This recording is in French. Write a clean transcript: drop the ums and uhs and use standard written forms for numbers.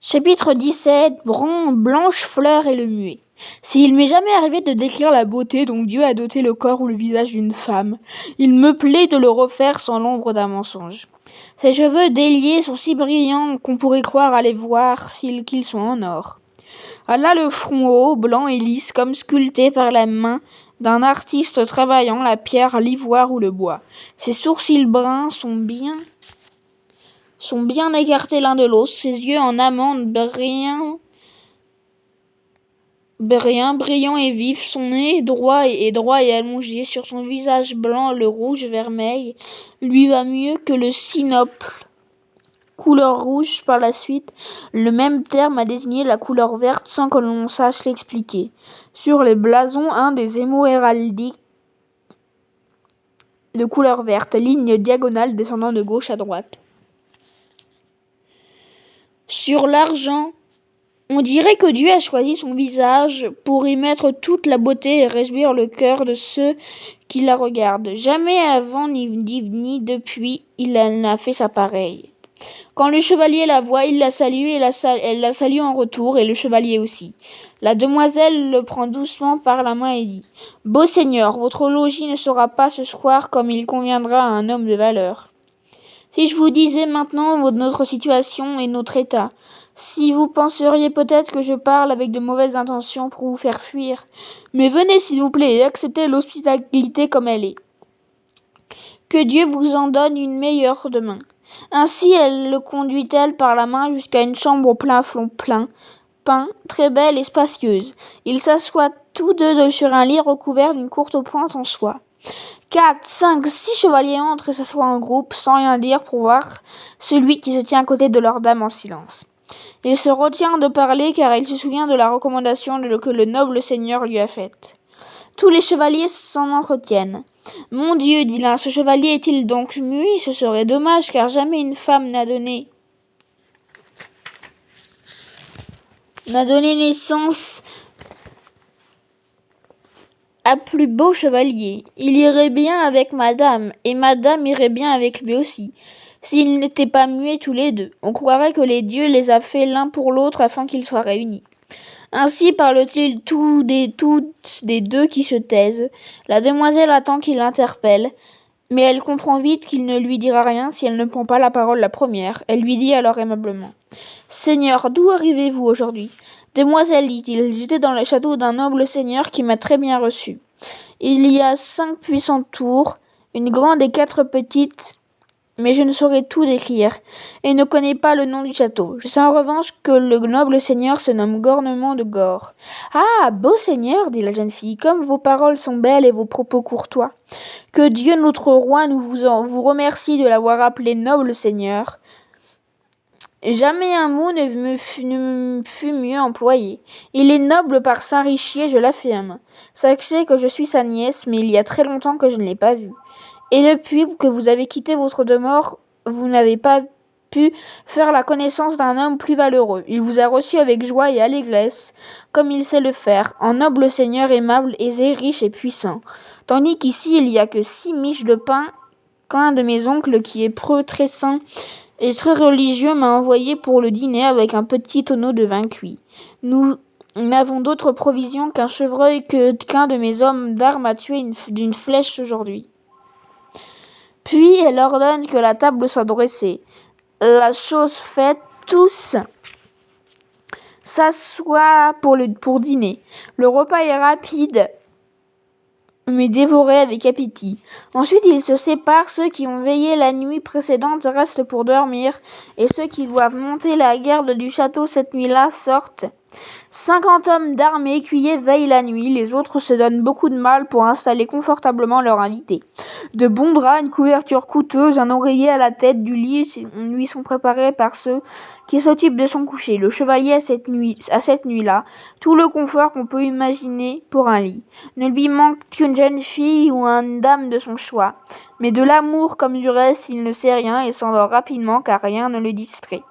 Chapitre 17 Blanche fleur et le muet. S'il m'est jamais arrivé de décrire la beauté dont Dieu a doté le corps ou le visage d'une femme, il me plaît de le refaire sans l'ombre d'un mensonge. Ses cheveux déliés sont si brillants qu'on pourrait croire à les voir qu'ils sont en or. Elle a le front haut, blanc et lisse, comme sculpté par la main d'un artiste travaillant la pierre, l'ivoire ou le bois. Ses sourcils bruns sont bien écartés l'un de l'autre, ses yeux en amande brillants et vifs, son nez droit et allongé, sur son visage blanc le rouge vermeil lui va mieux que le sinople, couleur rouge. Par la suite, le même terme a désigné la couleur verte sans que l'on sache l'expliquer. Sur les blasons, un des émaux héraldiques de couleur verte, ligne diagonale descendant de gauche à droite. Sur l'argent, on dirait que Dieu a choisi son visage pour y mettre toute la beauté et réjouir le cœur de ceux qui la regardent. Jamais avant ni depuis, il n'a fait sa pareille. Quand le chevalier la voit, il la salue et elle la salue en retour, et le chevalier aussi. La demoiselle le prend doucement par la main et dit : « Beau seigneur, votre logis ne sera pas ce soir comme il conviendra à un homme de valeur. Si je vous disais maintenant notre situation et notre état, si vous penseriez peut-être que je parle avec de mauvaises intentions pour vous faire fuir. Mais venez s'il vous plaît et acceptez l'hospitalité comme elle est. Que Dieu vous en donne une meilleure demain. » Ainsi elle le conduit-elle par la main jusqu'à une chambre au plafond peint, très belle et spacieuse. Ils s'assoient tous deux sur un lit recouvert d'une courte pointe en soie. 4, 5, 6 chevaliers entrent et s'assoient en groupe, sans rien dire, pour voir celui qui se tient à côté de leur dame en silence. Il se retient de parler car il se souvient de la recommandation que le noble seigneur lui a faite. Tous les chevaliers s'en entretiennent. « Mon Dieu, dit l'un, ce chevalier est-il donc muet ? Ce serait dommage car jamais une femme n'a donné naissance à plus beau chevalier. Il irait bien avec madame, et madame irait bien avec lui aussi. S'ils n'étaient pas muets tous les deux, on croirait que les dieux les a faits l'un pour l'autre afin qu'ils soient réunis. » Ainsi parle-t-il toutes des deux qui se taisent. La demoiselle attend qu'il l'interpelle, mais elle comprend vite qu'il ne lui dira rien si elle ne prend pas la parole la première. Elle lui dit alors aimablement : « Seigneur, d'où arrivez-vous aujourd'hui ? » « Demoiselle, dit-il, j'étais dans le château d'un noble seigneur qui m'a très bien reçu. Il y a 5 puissantes tours, une grande et 4 petites, mais je ne saurais tout décrire, et ne connais pas le nom du château. Je sais en revanche que le noble seigneur se nomme Gornement de Gore. »« Ah, beau seigneur, dit la jeune fille, comme vos paroles sont belles et vos propos courtois. Que Dieu notre roi vous remercie de l'avoir appelé noble seigneur. Jamais un mot ne me fut mieux employé. Il est noble par Saint-Richier, je l'affirme. Sachez que je suis sa nièce, mais il y a très longtemps que je ne l'ai pas vue. Et depuis que vous avez quitté votre demeure, vous n'avez pas pu faire la connaissance d'un homme plus valeureux. Il vous a reçu avec joie et allégresse, comme il sait le faire, en noble seigneur aimable, aisé, riche et puissant. Tandis qu'ici, il n'y a que 6 miches de pain qu'un de mes oncles, qui est preux très saint et très religieux, m'a envoyé pour le dîner avec un petit tonneau de vin cuit. Nous n'avons d'autre provision qu'un chevreuil qu'un de mes hommes d'armes a tué d'une flèche aujourd'hui. » Puis elle ordonne que la table soit dressée. La chose faite, tous s'assoient pour dîner. Le repas est rapide, mais dévoré avec appétit. Ensuite, ils se séparent. Ceux qui ont veillé la nuit précédente restent pour dormir, et ceux qui doivent monter la garde du château cette nuit-là sortent. 50 hommes d'armes et écuyers veillent la nuit, les autres se donnent beaucoup de mal pour installer confortablement leur invité. De bons draps, une couverture coûteuse, un oreiller à la tête du lit lui sont préparés par ceux qui s'occupent de son coucher. Le chevalier a cette nuit-là tout le confort qu'on peut imaginer pour un lit. Ne lui manque qu'une jeune fille ou une dame de son choix. Mais de l'amour comme du reste, il ne sait rien et s'endort rapidement car rien ne le distrait.